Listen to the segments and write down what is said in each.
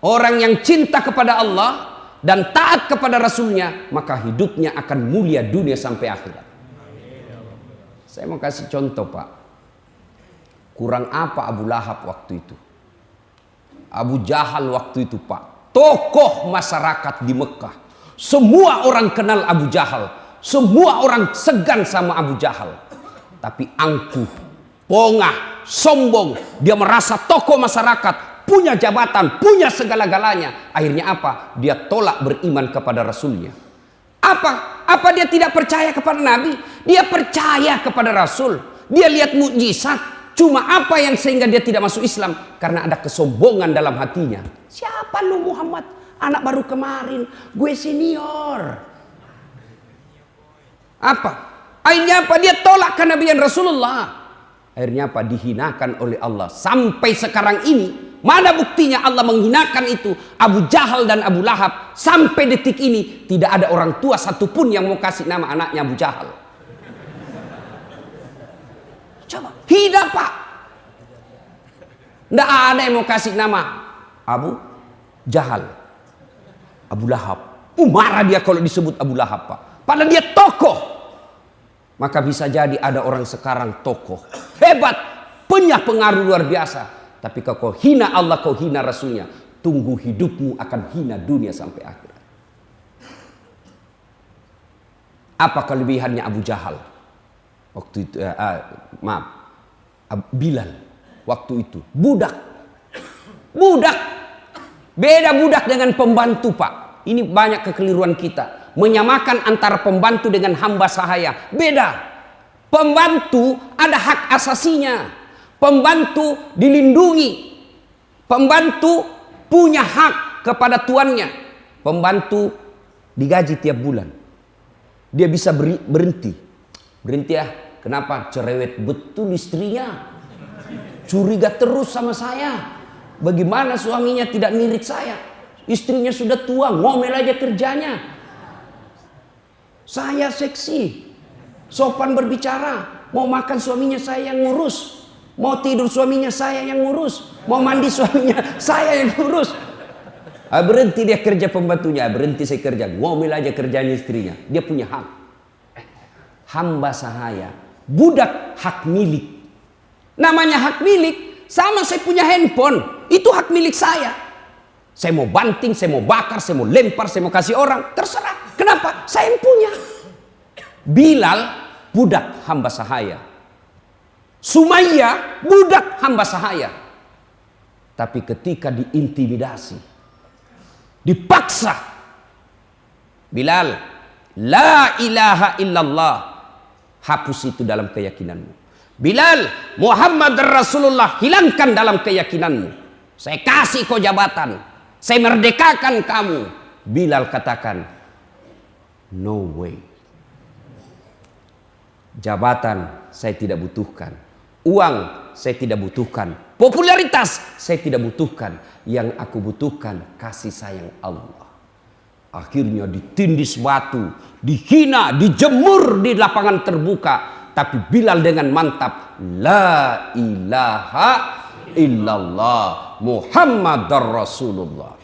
orang yang cinta kepada Allah dan taat kepada Rasulnya, maka hidupnya akan mulia dunia sampai akhirat. Saya mau kasih contoh, Pak. Kurang apa Abu Lahab waktu itu? Abu Jahal waktu itu, Pak, tokoh masyarakat di Mekah. Semua orang kenal Abu Jahal. Semua orang segan sama Abu Jahal. Tapi angkuh, pongah, sombong. Dia merasa tokoh masyarakat, punya jabatan, punya segala-galanya. Akhirnya apa? Dia tolak beriman kepada Rasulnya. Apa dia tidak percaya kepada Nabi? Dia percaya kepada Rasul. Dia lihat mukjizat. Cuma apa yang sehingga dia tidak masuk Islam? Karena ada kesombongan dalam hatinya. Siapa lu Muhammad? Anak baru kemarin. Gue senior. Apa? Akhirnya apa? Dia tolak kenabian Rasulullah. Akhirnya apa? Dihinakan oleh Allah. Sampai sekarang ini, mana buktinya Allah menghinakan itu? Abu Jahal dan Abu Lahab. Sampai detik ini, tidak ada orang tua satupun yang mau kasih nama anaknya Abu Jahal. Coba, hina, Pak. Tidak ada yang mau kasih nama Abu Jahal, Abu Lahab. Marah dia kalau disebut Abu Lahab, Pak. Padahal dia tokoh. Maka bisa jadi ada orang sekarang tokoh hebat, punya pengaruh luar biasa. Tapi kalau kau hina Allah, kau hina Rasulnya, tunggu hidupmu akan hina dunia sampai akhirat. Apa kelebihannya Abu Jahal? Waktu itu, Bilal waktu itu budak. Beda budak dengan pembantu, Pak. Ini banyak kekeliruan kita. Menyamakan antara pembantu dengan hamba sahaya. Beda. Pembantu ada hak asasinya. Pembantu dilindungi. Pembantu punya hak kepada tuannya. Pembantu digaji tiap bulan. Dia bisa berhenti ya. Kenapa? Cerewet betul istrinya. Curiga terus sama saya. Bagaimana suaminya tidak mirip saya? Istrinya sudah tua, ngomel aja kerjanya. Saya seksi, sopan berbicara. Mau makan suaminya saya yang ngurus. Mau tidur suaminya saya yang ngurus. Mau mandi suaminya saya yang ngurus. Berhenti dia kerja pembantunya. Berhenti saya kerja. Ngomel aja kerjanya istrinya. Dia punya hak. Hamba sahaya. Budak hak milik. Namanya hak milik. Sama saya punya handphone. Itu hak milik saya. Saya mau banting, saya mau bakar, saya mau lempar, saya mau kasih orang. Terserah. Kenapa? Saya yang punya. Bilal budak hamba sahaya. Sumayyah budak hamba sahaya. Tapi ketika diintimidasi, dipaksa, Bilal, la ilaha illallah, hapus itu dalam keyakinanmu. Bilal, Muhammad Rasulullah, hilangkan dalam keyakinanmu. Saya kasih kau jabatan, saya merdekakan kamu. Bilal katakan, no way. Jabatan saya tidak butuhkan, uang saya tidak butuhkan, popularitas saya tidak butuhkan. Yang aku butuhkan kasih sayang Allah. Akhirnya ditindis batu, dihina, dijemur di lapangan terbuka. Tapi Bilal dengan mantap, la ilaha illallah Muhammadar Rasulullah.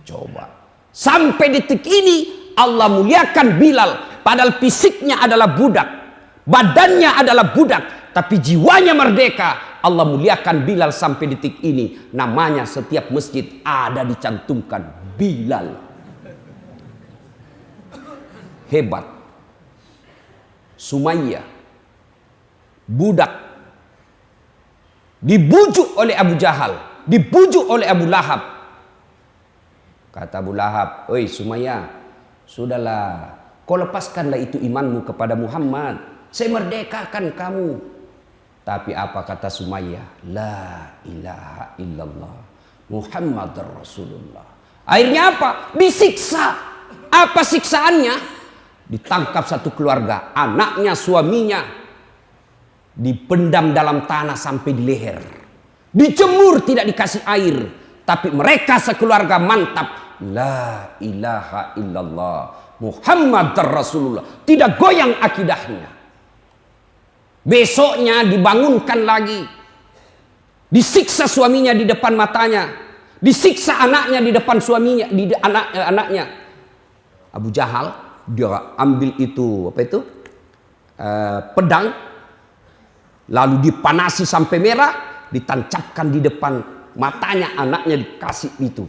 Coba. Sampai detik ini Allah muliakan Bilal. Padahal fisiknya adalah budak. Badannya adalah budak. Tapi jiwanya merdeka. Allah muliakan Bilal sampai detik ini. Namanya setiap masjid ada dicantumkan Bilal. Hebat. Sumayyah budak, dibujuk oleh Abu Jahal, dibujuk oleh Abu Lahab. Kata Abu Lahab, oi Sumayyah, sudahlah, kau lepaskanlah itu imanmu kepada Muhammad, saya merdekakan kamu. Tapi apa kata Sumayyah? La ilaha illallah Muhammadar Rasulullah. Akhirnya apa? Disiksa. Apa siksaannya? Ditangkap satu keluarga, anaknya, suaminya, dipendam dalam tanah sampai di leher, dijemur tidak dikasih air. Tapi mereka sekeluarga mantap, la ilaha illallah Muhammad Rasulullah, tidak goyang akidahnya. Besoknya dibangunkan lagi, disiksa suaminya di depan matanya, disiksa anaknya di depan suaminya, di anaknya. Abu Jahal dia ambil itu pedang, lalu dipanasi sampai merah, ditancapkan di depan matanya anaknya, dikasih itu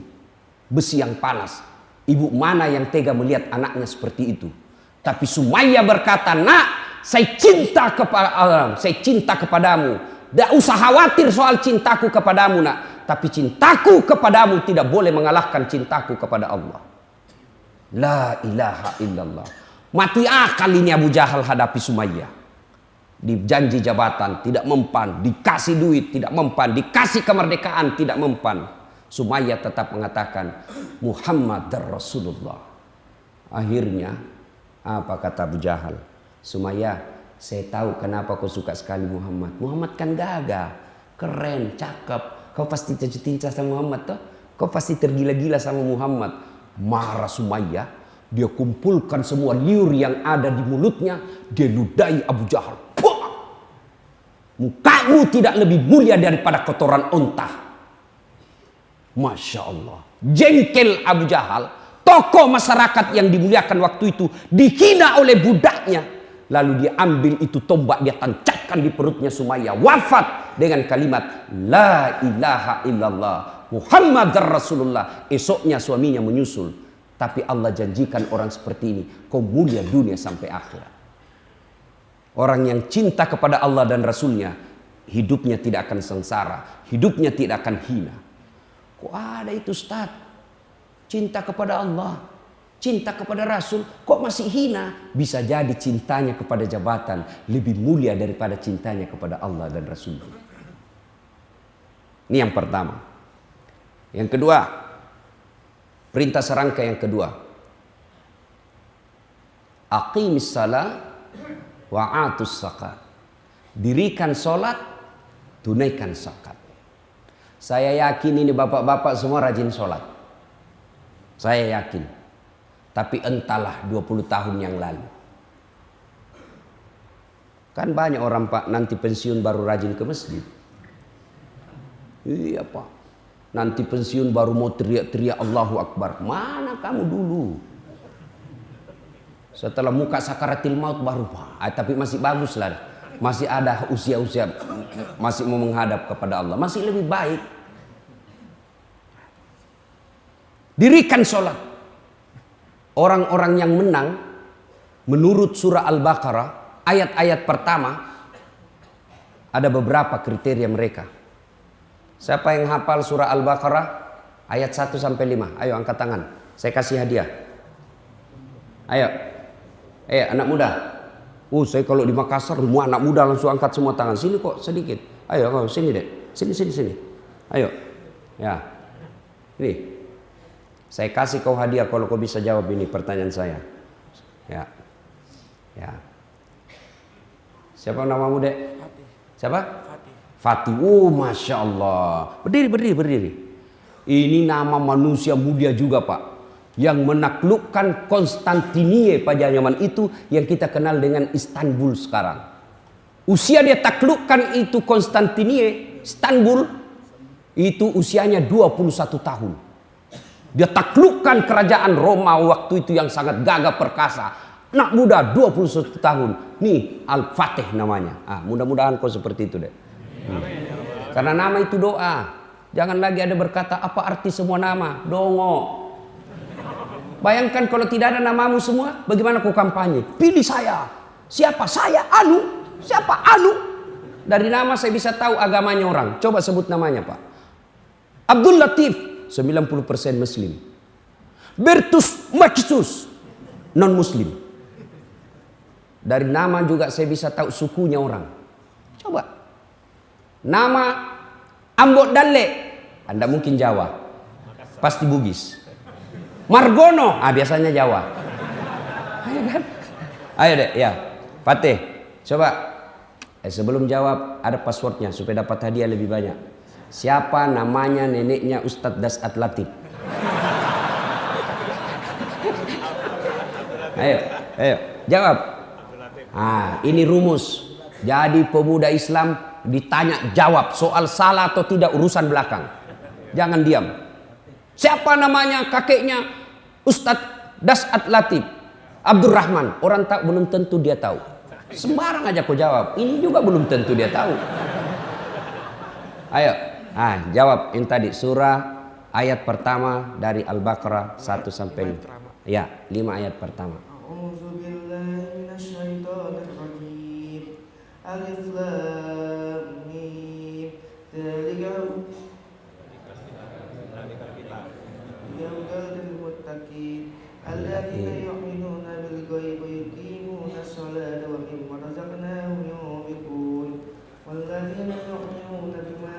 besi yang panas. Ibu mana yang tega melihat anaknya seperti itu? Tapi Sumayyah berkata, nak, saya cinta kepadamu. Tidak usah khawatir soal cintaku kepadamu, nak. Tapi cintaku kepadamu tidak boleh mengalahkan cintaku kepada Allah. La ilaha illallah. Mati akal ini Abu Jahal hadapi Sumayyah. Dijanji jabatan tidak mempan, dikasih duit tidak mempan, dikasih kemerdekaan tidak mempan. Sumayyah tetap mengatakan Muhammad Rasulullah. Akhirnya apa kata Abu Jahal? Sumayyah, saya tahu kenapa kau suka sekali Muhammad. Muhammad kan gagah, keren, cakep. Kau pasti jatuh cinta sama Muhammad toh? Kau pasti tergila-gila sama Muhammad. Marah Sumayyah, dia kumpulkan semua liur yang ada di mulutnya, dia ludahi Abu Jahal. Puh! Mukamu tidak lebih mulia daripada kotoran unta. Masya Allah, jengkel Abu Jahal, tokoh masyarakat yang dimuliakan waktu itu, dihina oleh budaknya. Lalu dia ambil itu tombak, dia tancapkan di perutnya Sumayyah, wafat dengan kalimat La ilaha illallah Muhammad Rasulullah. Esoknya suaminya menyusul. Tapi Allah janjikan orang seperti ini, kau mulia dunia sampai akhirat. Orang yang cinta kepada Allah dan Rasulnya, hidupnya tidak akan sengsara, hidupnya tidak akan hina. Kok ada itu Ustaz? Cinta kepada Allah, cinta kepada Rasul, kok masih hina? Bisa jadi cintanya kepada jabatan lebih mulia daripada cintanya kepada Allah dan Rasul. Ini yang pertama. Yang kedua, perintah serangka yang kedua. Aqimis salat wa atus zakat. Dirikan sholat, tunaikan zakat. Saya yakin ini bapak-bapak semua rajin sholat. Saya yakin. Tapi entahlah 20 tahun yang lalu. Kan banyak orang Pak nanti pensiun baru rajin ke masjid. Iya Pak. Nanti pensiun baru mau teriak-teriak Allahu Akbar. Mana kamu dulu? Setelah muka sakaratil maut baru Pak. Tapi masih bagus lah. Masih ada usia-usia. Masih mau menghadap kepada Allah. Masih lebih baik. Dirikan sholat. Orang-orang yang menang menurut surah Al-Baqarah ayat-ayat pertama ada beberapa kriteria mereka. Siapa yang hafal surah Al-Baqarah ayat 1 sampai 5? Ayo angkat tangan. Saya kasih hadiah. Ayo. Anak muda. Saya kalau di Makassar semua anak muda langsung angkat semua tangan. Sini kok sedikit. Ayo sini deh. Sini. Ayo. Ya. Ini. Saya kasih kau hadiah kalau kau bisa jawab ini pertanyaan saya. Ya. Siapa namamu dek? Siapa? Fatih. Oh Masya Allah. Berdiri. Ini nama manusia mulia juga Pak. Yang menaklukkan Konstantinia pada zaman itu yang kita kenal dengan Istanbul sekarang. Usia dia taklukkan itu Konstantinia, Istanbul, itu usianya 21 tahun. Dia taklukkan kerajaan Roma waktu itu yang sangat gagah perkasa. Anak muda 21 tahun. Nih Al-Fatih namanya. Mudah-mudahan kau seperti itu deh. Karena nama itu doa. Jangan lagi ada berkata apa arti semua nama. Dongo. Bayangkan kalau tidak ada namamu semua. Bagaimana kau kampanye? Pilih saya. Siapa? Saya Anu. Siapa? Anu. Dari nama saya bisa tahu agamanya orang. Coba sebut namanya Pak. Abdul Latif. 90% Muslim. Bertus Maksus non Muslim. Dari nama juga saya bisa tahu sukunya orang. Coba. Nama Ambok Dalle, Anda mungkin Jawa. Pasti Bugis. Margono, biasanya Jawa. Ayo kan? Ayo deh, ya. Fatih, coba. Sebelum jawab ada passwordnya supaya dapat hadiah lebih banyak. Siapa namanya neneknya Ustadz Dasat Latif? Ayo, jawab. Ini rumus. Jadi pemuda Islam ditanya jawab, soal salah atau tidak urusan belakang. Jangan diam. Siapa namanya kakeknya? Ustadz Dasat Latif Abdurrahman. Orang tak belum tentu dia tahu. Sembarang aja kau jawab. Ini juga belum tentu dia tahu. Ayo, jawab yang tadi surah ayat pertama dari Al-Baqarah 1 sampai 5. Ya, 5 ayat pertama. Alif Lam Mim. الذين يؤمنون بالغيب ويقيمون الصلاة ومما رزقناهم ينفقون والذين يؤمنون بما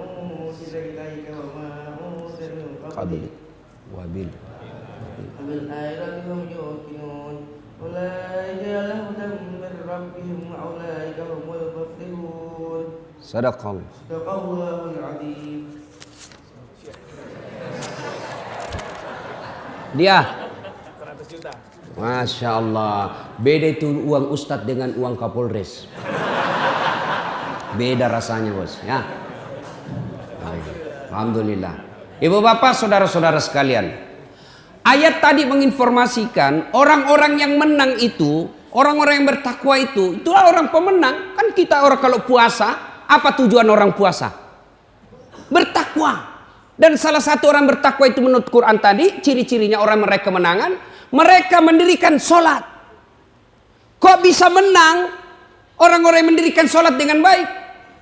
أنزل إليك وما أنزل من قبلك وبالآخرة هم يوقنون أولئك على هدى من ربهم وأولئك هم المفلحون. صدق الله العظيم. Dia 100 juta. Masya Allah. Beda itu uang ustadz dengan uang Kapolres. Beda rasanya bos ya. Alhamdulillah. Ibu bapak saudara-saudara sekalian, ayat tadi menginformasikan orang-orang yang menang itu, orang-orang yang bertakwa itu, itulah orang pemenang. Kan kita orang kalau puasa, apa tujuan orang puasa? Bertakwa. Dan salah satu orang bertakwa itu menurut Quran tadi, ciri-cirinya orang mereka kemenangan, mereka mendirikan sholat. Kok bisa menang orang-orang yang mendirikan sholat dengan baik?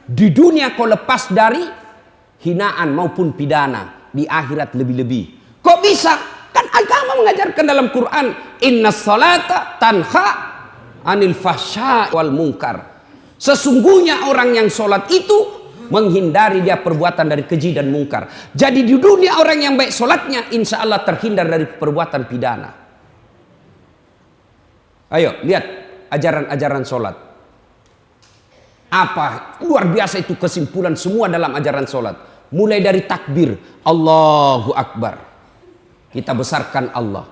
Di dunia kau lepas dari hinaan maupun pidana, di akhirat lebih-lebih. Kok bisa? Kan agama mengajarkan dalam Quran, inna sholata tanha anil fahsya wal munkar. Sesungguhnya orang yang sholat itu menghindari dia perbuatan dari keji dan mungkar. Jadi di dunia orang yang baik sholatnya, insya Allah terhindar dari perbuatan pidana. Ayo lihat ajaran-ajaran sholat. Apa luar biasa itu kesimpulan semua dalam ajaran sholat. Mulai dari takbir Allahu Akbar, kita besarkan Allah.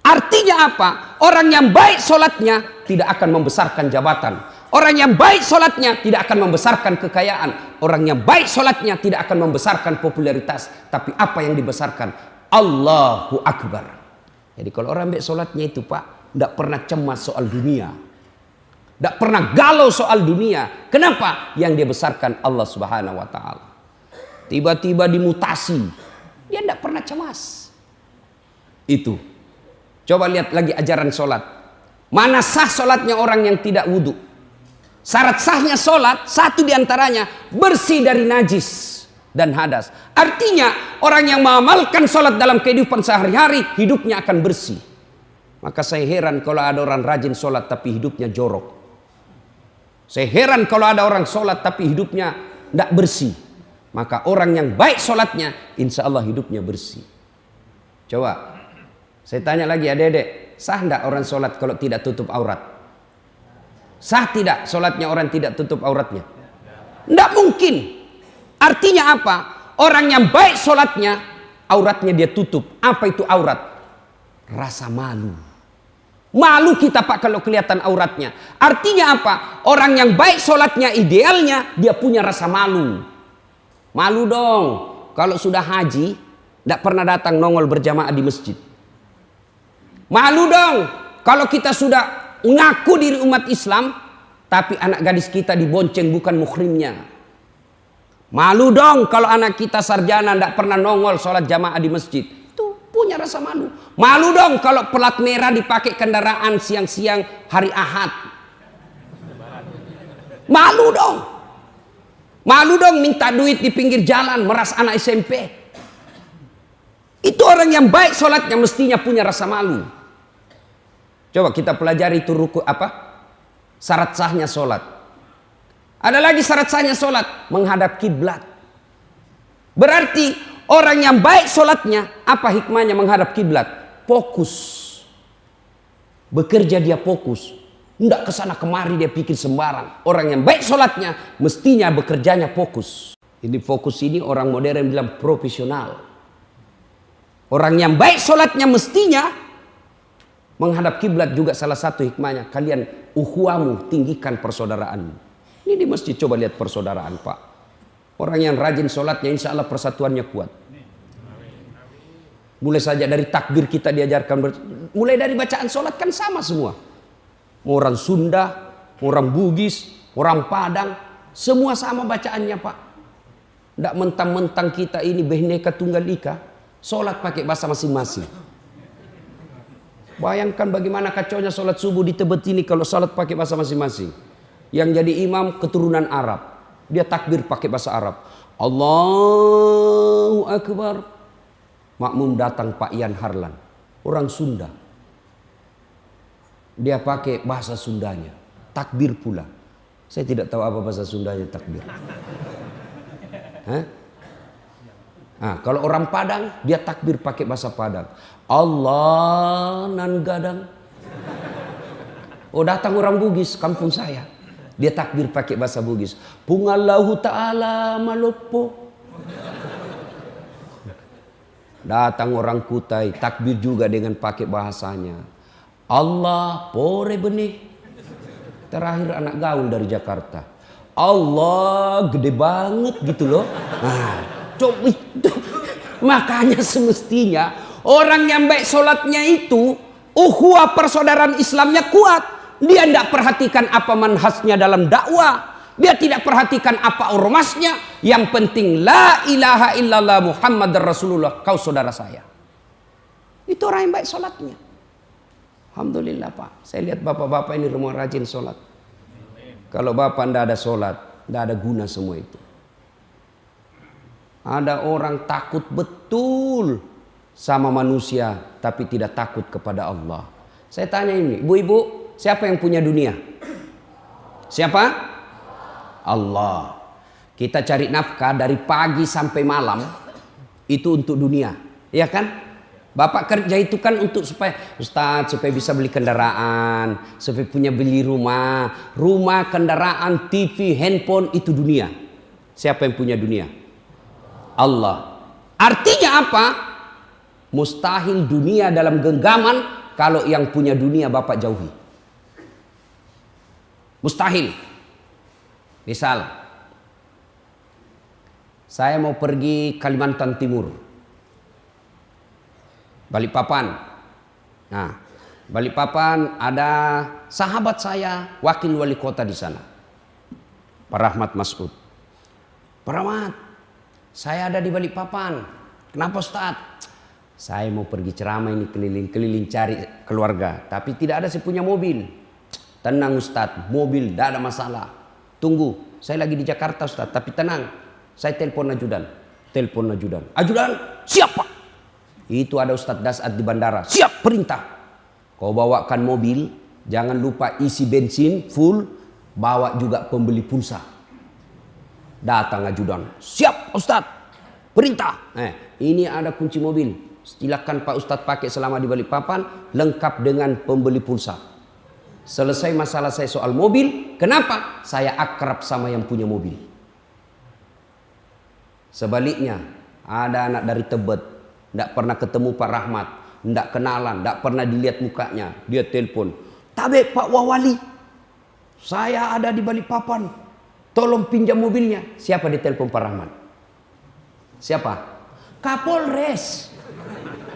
Artinya apa? Orang yang baik sholatnya tidak akan membesarkan jabatan. Orang yang baik sholatnya tidak akan membesarkan kekayaan. Orang yang baik sholatnya tidak akan membesarkan popularitas. Tapi apa yang dibesarkan? Allahu Akbar. Jadi kalau orang baik sholatnya itu pak, tidak pernah cemas soal dunia. Tidak pernah galau soal dunia. Kenapa? Yang dia besarkan Allah Subhanahu Wa Ta'ala. Tiba-tiba dimutasi, dia tidak pernah cemas. Itu. Coba lihat lagi ajaran sholat. Mana sah sholatnya orang yang tidak wudhu? Syarat sahnya sholat, satu diantaranya bersih dari najis dan hadas. Artinya orang yang mengamalkan sholat dalam kehidupan sehari-hari, hidupnya akan bersih. Maka saya heran kalau ada orang rajin sholat tapi hidupnya jorok. Saya heran kalau ada orang sholat tapi hidupnya tidak bersih. Maka orang yang baik sholatnya, insya Allah hidupnya bersih. Coba, saya tanya lagi adik-adik, sah tidak orang sholat kalau tidak tutup aurat? Sah tidak sholatnya orang tidak tutup auratnya? Tidak mungkin. Artinya apa? Orang yang baik sholatnya, auratnya dia tutup. Apa itu aurat? Rasa malu. Malu kita pak kalau kelihatan auratnya. Artinya apa? Orang yang baik sholatnya idealnya, dia punya rasa malu. Malu dong. Kalau sudah haji, tidak pernah datang nongol berjamaah di masjid. Malu dong. Kalau kita sudah ngaku diri umat Islam, tapi anak gadis kita dibonceng bukan muhrimnya. Malu dong kalau anak kita sarjana tidak pernah nongol sholat jamaah di masjid. Itu punya rasa malu. Malu dong kalau pelat merah dipakai kendaraan siang-siang hari Ahad. Malu dong. Malu dong minta duit di pinggir jalan meras anak SMP. Itu orang yang baik sholatnya mestinya punya rasa malu. Coba kita pelajari itu syarat sahnya sholat. Ada lagi syarat sahnya sholat, menghadap kiblat. Berarti orang yang baik sholatnya, apa hikmahnya menghadap kiblat? Fokus. Bekerja dia fokus. Tidak kesana kemari dia pikir sembarang. Orang yang baik sholatnya, mestinya bekerjanya fokus. Ini fokus ini orang modern bilang profesional. Orang yang baik sholatnya mestinya menghadap kiblat juga salah satu hikmahnya. Kalian ukhuwamu, tinggikan persaudaraan. Ini di masjid coba lihat persaudaraan pak. Orang yang rajin sholatnya insya Allah persatuannya kuat. Mulai saja dari takbir kita diajarkan, mulai dari bacaan sholat kan sama semua. Mau orang Sunda, mau orang Bugis, orang Padang, semua sama bacaannya Pak. Tidak mentang-mentang kita ini Bhinneka Tunggal Ika, sholat pakai bahasa masing-masing. Bayangkan bagaimana kacaunya sholat subuh di Tebet ini kalau sholat pakai bahasa masing-masing. Yang jadi imam keturunan Arab, dia takbir pakai bahasa Arab. Allahu Akbar. Makmum datang Pak Ian Harlan, orang Sunda. Dia pakai bahasa Sundanya, takbir pula. Saya tidak tahu apa bahasa Sundanya takbir. Nah, kalau orang Padang dia takbir pakai bahasa Padang. Allah nan gadang. Oh, datang orang Bugis kampung saya. Dia takbir pakai bahasa Bugis. Pungallahu ta'ala malopo. Datang orang Kutai takbir juga dengan pakai bahasanya. Allah pore benih. Terakhir anak gaul dari Jakarta. Allah gede banget gitu loh. Nah, coba itu. Makanya semestinya orang yang baik sholatnya itu ukhuwah persaudaraan Islamnya kuat. Dia tidak perhatikan apa manhajnya dalam dakwah. Dia tidak perhatikan apa ormasnya. Yang penting la ilaha illallah Muhammad Rasulullah, kau saudara saya. Itu orang yang baik sholatnya. Alhamdulillah Pak. Saya lihat bapak-bapak ini rumah rajin sholat. Kalau bapak tidak ada sholat, tidak ada guna semua itu. Ada orang takut betul sama manusia, tapi tidak takut kepada Allah. Saya tanya ini, ibu-ibu, siapa yang punya dunia? Siapa? Allah. Kita cari nafkah dari pagi sampai malam itu untuk dunia, ya kan? Bapak kerja itu kan untuk supaya Ustaz supaya bisa beli kendaraan, supaya punya beli rumah, kendaraan, TV, handphone itu dunia. Siapa yang punya dunia? Allah. Artinya apa? Mustahil dunia dalam genggaman kalau yang punya dunia Bapak jauhi. Mustahil. Misal, saya mau pergi Kalimantan Timur, Balikpapan. Nah, Balikpapan ada sahabat saya, wakil wali kota di sana, Pak Rahmat Masud. Pak Rahmat, saya ada di Balikpapan. Kenapa Ustaz? Saya mau pergi ceramah ini keliling-keliling cari keluarga, tapi tidak ada saya punya mobil. Tenang Ustaz, mobil tidak ada masalah. Tunggu, saya lagi di Jakarta Ustaz, tapi tenang. Saya telepon ajudan. Ajudan, siapa? Itu ada Ustaz Dasat di bandara. Siap, perintah. Kau bawakan mobil, jangan lupa isi bensin full, bawa juga pembeli pulsa. Datang ajudan. Siap Ustaz, perintah. Ini ada kunci mobil. Silakan Pak Ustaz pakai selama di Balikpapan, lengkap dengan pembeli pulsa. Selesai masalah saya soal mobil. Kenapa? Saya akrab sama yang punya mobil. Sebaliknya, ada anak dari Tebet, tidak pernah ketemu Pak Rahmat, tidak kenalan, tidak pernah dilihat mukanya. Dia telepon, "Tabe Pak Wawali, saya ada di Balikpapan, tolong pinjam mobilnya." Siapa ditelepon Pak Rahmat? Siapa? Kapolres.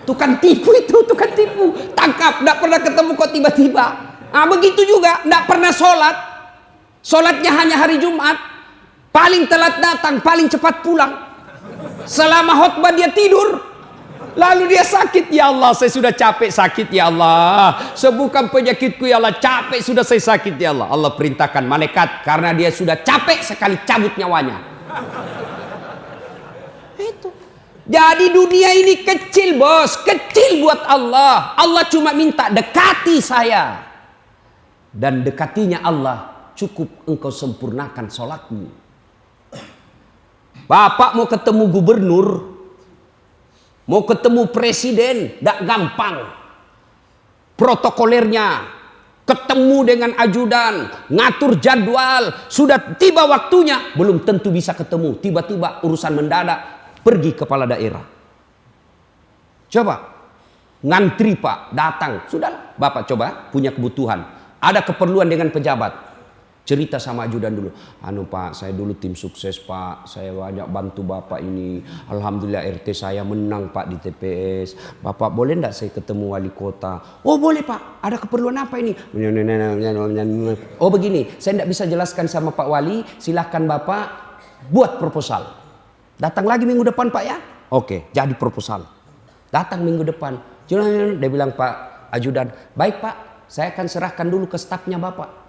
Tukang tipu itu, tukang tipu. Tangkap, tidak pernah ketemu kok tiba-tiba. Nah, begitu juga, tidak pernah sholat. Sholatnya hanya hari Jumat. Paling telat datang, paling cepat pulang. Selama khutbah dia tidur. Lalu dia sakit. Ya Allah, saya sudah capek sakit ya Allah. Sembuhkan penyakitku ya Allah. Capek sudah saya sakit ya Allah. Allah perintahkan malaikat. Karena dia sudah capek sekali cabut nyawanya. Itu. Jadi dunia ini kecil bos. Kecil buat Allah. Allah cuma minta dekati saya. Dan dekatinya Allah, cukup engkau sempurnakan sholatmu. Bapak mau ketemu gubernur, mau ketemu presiden, tidak gampang. Protokolernya, ketemu dengan ajudan, ngatur jadwal, sudah tiba waktunya, belum tentu bisa ketemu. Tiba-tiba urusan mendadak, pergi kepala daerah. Coba, ngantri Pak, datang. Sudah, Bapak coba punya kebutuhan. Ada keperluan dengan pejabat. Cerita sama ajudan dulu. Anu Pak, saya dulu tim sukses Pak. Saya banyak bantu Bapak ini. Alhamdulillah RT saya menang Pak di TPS. Bapak boleh enggak saya ketemu wali kota? Oh boleh Pak. Ada keperluan apa ini? Oh begini, saya enggak bisa jelaskan sama Pak Wali. Silahkan Bapak buat proposal. Datang lagi minggu depan Pak ya? Oke, jadi proposal. Datang minggu depan. Dia bilang Pak ajudan, baik Pak, saya akan serahkan dulu ke stafnya Bapak.